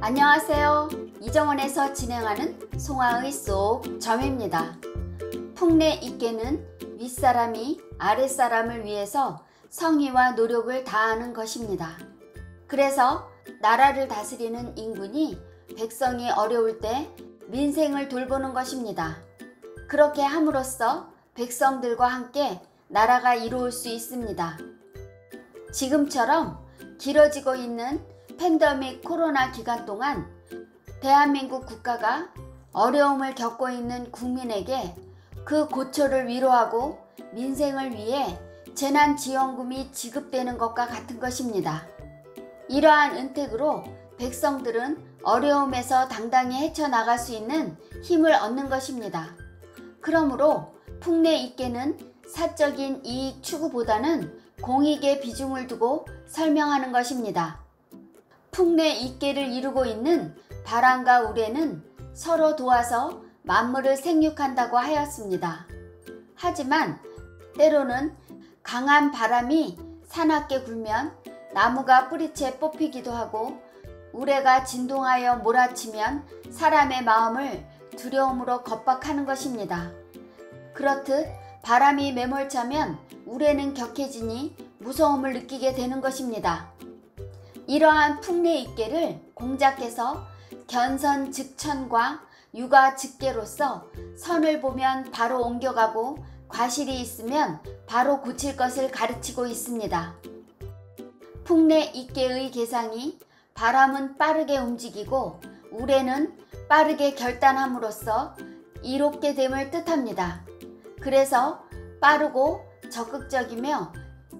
안녕하세요. 이정원에서 진행하는 송화의 쏙 점입니다. 풍내 있게는 윗사람이 아랫사람을 위해서 성의와 노력을 다하는 것입니다. 그래서 나라를 다스리는 임금이 백성이 어려울 때 민생을 돌보는 것입니다. 그렇게 함으로써 백성들과 함께 나라가 이루어질 수 있습니다. 지금처럼 길어지고 있는 팬데믹 코로나 기간 동안 대한민국 국가가 어려움을 겪고 있는 국민에게 그 고초를 위로하고 민생을 위해 재난지원금이 지급되는 것과 같은 것입니다. 이러한 은택으로 백성들은 어려움에서 당당히 헤쳐나갈 수 있는 힘을 얻는 것입니다. 그러므로 풍내 있게는 사적인 이익 추구보다는 공익에 비중을 두고 설명하는 것입니다. 풍내 있게를 이루고 있는 바람과 우레는 서로 도와서 만물을 생육한다고 하였습니다. 하지만 때로는 강한 바람이 사납게 불면 나무가 뿌리채 뽑히기도 하고 우레가 진동하여 몰아치면 사람의 마음을 두려움으로 겁박하는 것입니다. 그렇듯 바람이 매몰차면 우레는 격해지니 무서움을 느끼게 되는 것입니다. 이러한 풍내 있게를 공자께서 견선즉천과 육아즉계로서 선을 보면 바로 옮겨가고 과실이 있으면 바로 고칠 것을 가르치고 있습니다. 풍내 있게의 계상이 바람은 빠르게 움직이고 우레는 빠르게 결단함으로써 이롭게 됨을 뜻합니다. 그래서 빠르고 적극적이며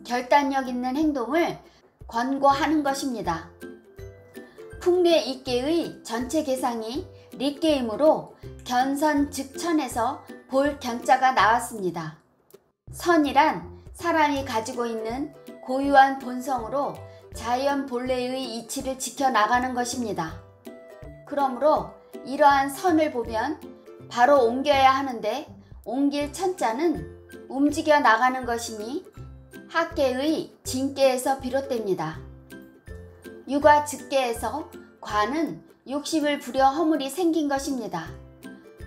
결단력 있는 행동을 권고하는 것입니다. 풍내 있게의 전체 계상이 릿게임으로 견선즉천에서 볼 견자가 나왔습니다. 선이란 사람이 가지고 있는 고유한 본성으로 자연 본래의 이치를 지켜나가는 것입니다. 그러므로 이러한 선을 보면 바로 옮겨야 하는데 옮길 천자는 움직여 나가는 것이니 학계의 진계에서 비롯됩니다. 육아즉계에서 과는 욕심을 부려 허물이 생긴 것입니다.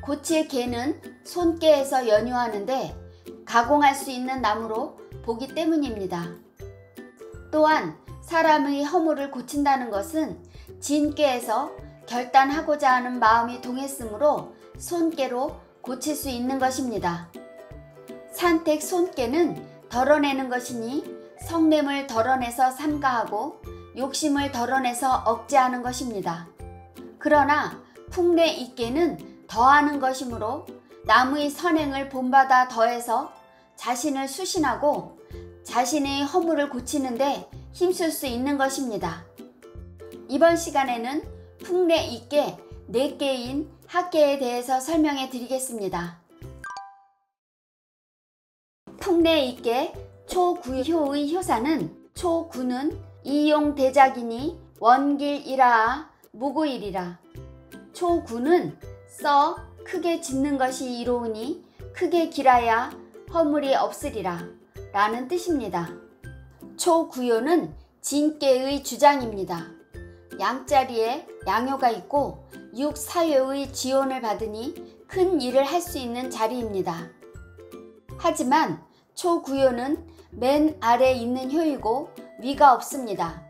고칠 계는 손계에서 연유하는데 가공할 수 있는 나무로 보기 때문입니다. 또한 사람의 허물을 고친다는 것은 진계에서 결단하고자 하는 마음이 동했으므로 손계로 고칠 수 있는 것입니다. 산택 손계는 덜어내는 것이니 성냄을 덜어내서 삼가하고 욕심을 덜어내서 억제하는 것입니다. 그러나 풍내 있게는 더하는 것이므로 나무의 선행을 본받아 더해서 자신을 수신하고 자신의 허물을 고치는데 힘쓸 수 있는 것입니다. 이번 시간에는 풍내 있게 4개인 학계에 대해서 설명해 드리겠습니다. 풍내 있게 초구효의 효사는 초구는 이용대작이니 원길이라 무구일이라. 초구는 써 크게 짓는 것이 이로우니 크게 길어야 허물이 없으리라 라는 뜻입니다. 초구효는 진계의 주장입니다. 양자리에 양효가 있고 육사효의 지원을 받으니 큰 일을 할 수 있는 자리입니다. 하지만 초구효는 맨 아래에 있는 효이고 위가 없습니다.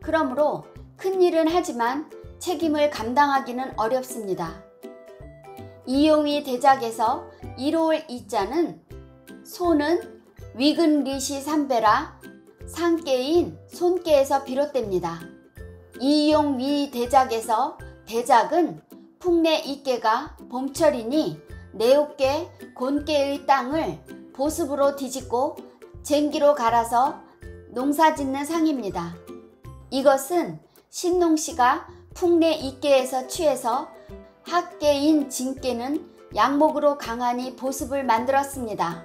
그러므로 큰 일은 하지만 책임을 감당하기는 어렵습니다. 이용이 대작에서 이로울 이자는 소는 위근리시 삼배라 상계인 손계에서 비롯됩니다. 이용위 대작에서 대작은 풍내 있게가 봄철이니 내옥계 곤계의 땅을 보습으로 뒤집고 쟁기로 갈아서 농사짓는 상입니다. 이것은 신농시가 풍내 있게에서 취해서 학계인 진계는 양목으로 강하니 보습을 만들었습니다.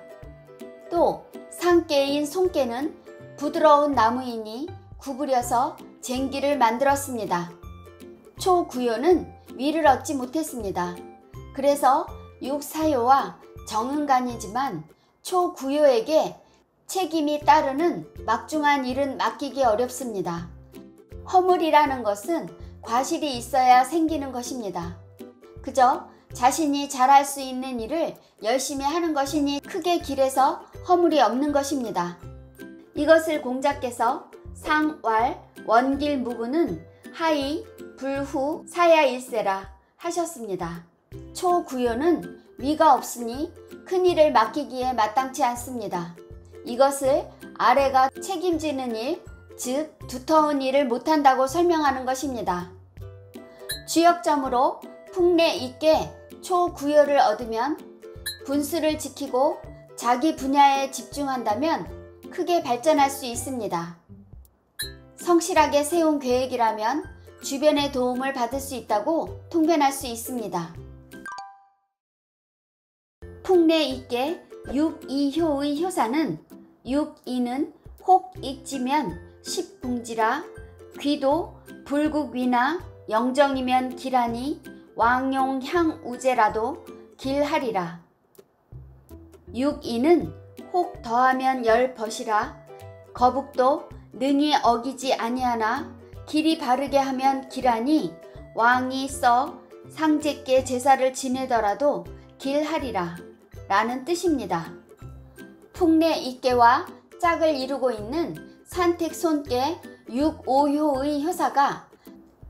또 상계인 손계는 부드러운 나무이니 구부려서 쟁기를 만들었습니다. 초구효는 위를 얻지 못했습니다. 그래서 육사효와 정은간이지만 초구효에게 책임이 따르는 막중한 일은 맡기기 어렵습니다. 허물이라는 것은 과실이 있어야 생기는 것입니다. 그저 자신이 잘할 수 있는 일을 열심히 하는 것이니 크게 길에서 허물이 없는 것입니다. 이것을 공자께서 상왈 원길 무구는 하이 불후 사야일세라 하셨습니다. 초구요는 위가 없으니 큰 일을 맡기기에 마땅치 않습니다. 이것을 아래가 책임지는 일, 즉 두터운 일을 못한다고 설명하는 것입니다. 주역점으로 풍래 있게 초구요를 얻으면 분수를 지키고 자기 분야에 집중한다면 크게 발전할 수 있습니다. 성실하게 세운 계획이라면 주변의 도움을 받을 수 있다고 통변할 수 있습니다. 풍래 있게 육이효의 효사는 육이는 혹 익지면 십붕지라 귀도 불국위나 영정이면 길하니 왕용향우제라도 길하리라. 육이는 혹 더하면 열벗이라 거북도 능히 어기지 아니하나 길이 바르게 하면 길하니 왕이 써 상제께 제사를 지내더라도 길하리라 라는 뜻입니다. 풍래 있게와 짝을 이루고 있는 산택손께 육오효의 효사가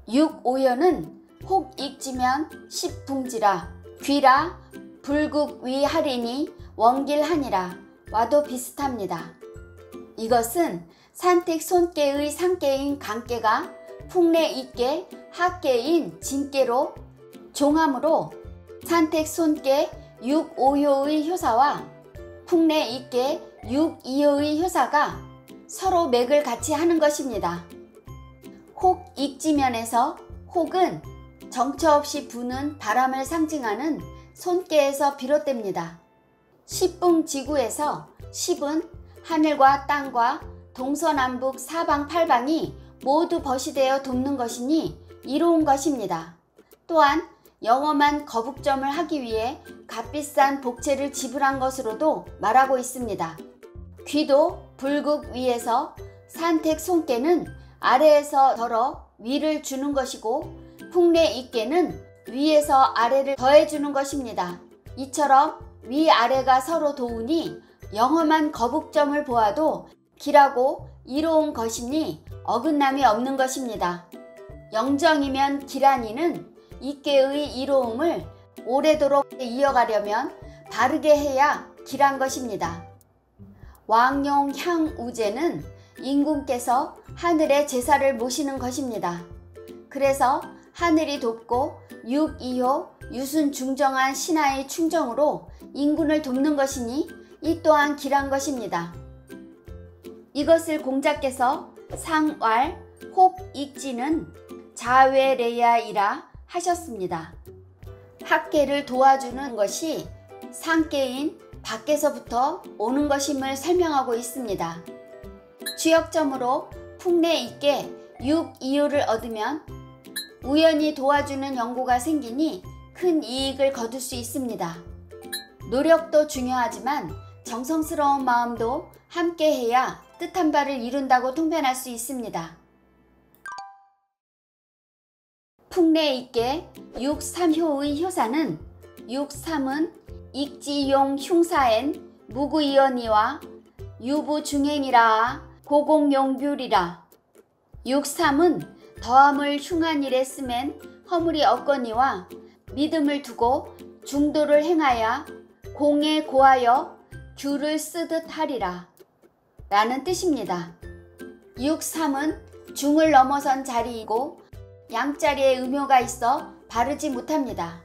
육오효는 혹 익지면 십붕지라 귀라 불국위하리니 원길하니라 와도 비슷합니다. 이것은 산택손께의 상께인 강께가 풍래 있게 하께인 진께로 종함으로 산택손께 육오효의 효사와 풍래 있게 육이효의 효사가 서로 맥을 같이 하는 것입니다. 혹 익지면에서 혹은 정처 없이 부는 바람을 상징하는 손께에서 비롯됩니다. 십붕지구에서 십은 하늘과 땅과 동서남북 사방팔방이 모두 벗이 되어 돕는 것이니 이로운 것입니다. 또한 영험한 거북점을 하기 위해 값비싼 복채를 지불한 것으로도 말하고 있습니다. 귀도 불국 위에서 산택 손께는 아래에서 덜어 위를 주는 것이고 풍래 있게는 위에서 아래를 더해주는 것입니다. 이처럼 위아래가 서로 도우니 영험한 거북점을 보아도 길하고 이로운 것이니 어긋남이 없는 것입니다. 영정이면 길하니는 있게의 이로움을 오래도록 이어가려면 바르게 해야 길한 것입니다. 왕용향우제는 인군께서 하늘에 제사를 모시는 것입니다. 그래서 하늘이 돕고 육이효 유순중정한 신하의 충정으로 인군을 돕는 것이니 이 또한 길한 것입니다. 이것을 공자께서 상왈 혹 익지는 자외레야이라 하셨습니다. 학계를 도와주는 것이 상계인 밖에서부터 오는 것임을 설명하고 있습니다. 주역점으로 풍래 있게 육이효를 얻으면 우연히 도와주는 연고가 생기니 큰 이익을 거둘 수 있습니다. 노력도 중요하지만 정성스러운 마음도 함께해야 뜻한 바를 이룬다고 통변할 수 있습니다. 풍래 있게 육삼효의 효사는 육삼은 익지용 흉사엔 무구이언이와 유부중행이라 고공용규리라. 육삼은 더함을 흉한 일에 쓰면 허물이 없거니와 믿음을 두고 중도를 행하여 공에 고하여 규를 쓰듯 하리라 라는 뜻입니다. 육삼은 중을 넘어선 자리이고 양자리에 음효가 있어 바르지 못합니다.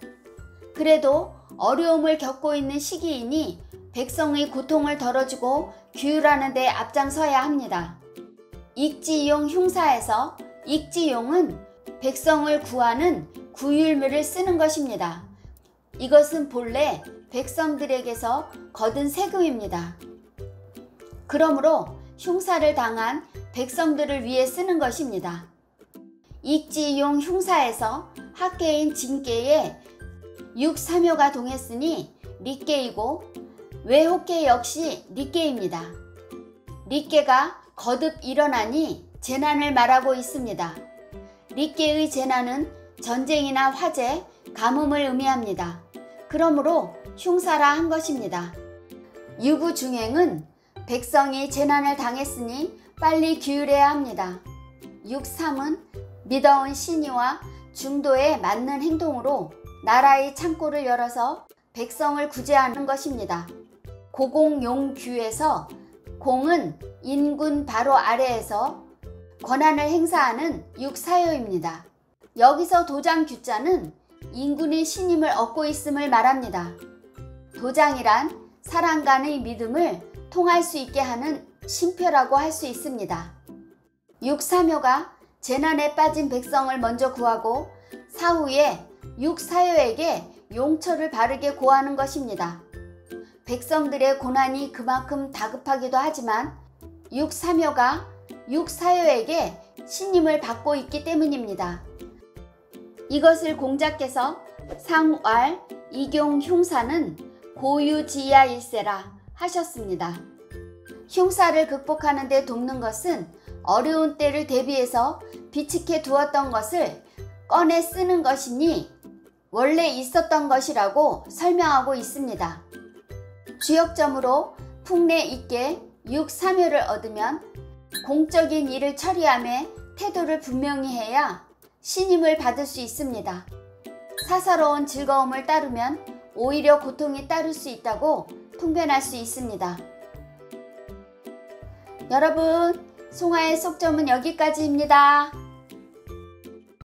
그래도 어려움을 겪고 있는 시기이니 백성의 고통을 덜어주고 규율하는 데 앞장서야 합니다. 익지용 흉사에서 익지용은 백성을 구하는 구율묘를 쓰는 것입니다. 이것은 본래 백성들에게서 거둔 세금입니다. 그러므로 흉사를 당한 백성들을 위해 쓰는 것입니다. 익지용 흉사에서 학계인 진계에 육삼효가 동했으니 리계이고 외호계 역시 리계입니다. 리계가 거듭 일어나니 재난을 말하고 있습니다. 릿계의 재난은 전쟁이나 화재, 가뭄을 의미합니다. 그러므로 흉사라 한 것입니다. 유구중행은 백성이 재난을 당했으니 빨리 규율해야 합니다. 육삼은 미더운 신의와 중도에 맞는 행동으로 나라의 창고를 열어서 백성을 구제하는 것입니다. 고공용규에서 공은 인군 바로 아래에서 권한을 행사하는 육사요입니다. 여기서 도장규자는 인군이 신임을 얻고 있음을 말합니다. 도장이란 사람 간의 믿음을 통할 수 있게 하는 신표라고 할 수 있습니다. 육사묘가 재난에 빠진 백성을 먼저 구하고 사후에 육사요에게 용처를 바르게 고하는 것입니다. 백성들의 고난이 그만큼 다급하기도 하지만 육사묘가 육사요에게 신임을 받고 있기 때문입니다. 이것을 공자께서 상왈 이경 흉사는 고유지야일세라 하셨습니다. 흉사를 극복하는 데 돕는 것은 어려운 때를 대비해서 비축해 두었던 것을 꺼내 쓰는 것이니 원래 있었던 것이라고 설명하고 있습니다. 주역점으로 풍래 있게 육사묘를 얻으면 공적인 일을 처리함에 태도를 분명히 해야 신임을 받을 수 있습니다. 사사로운 즐거움을 따르면 오히려 고통이 따를 수 있다고 통변할 수 있습니다. 여러분, 송하의 속점은 여기까지입니다.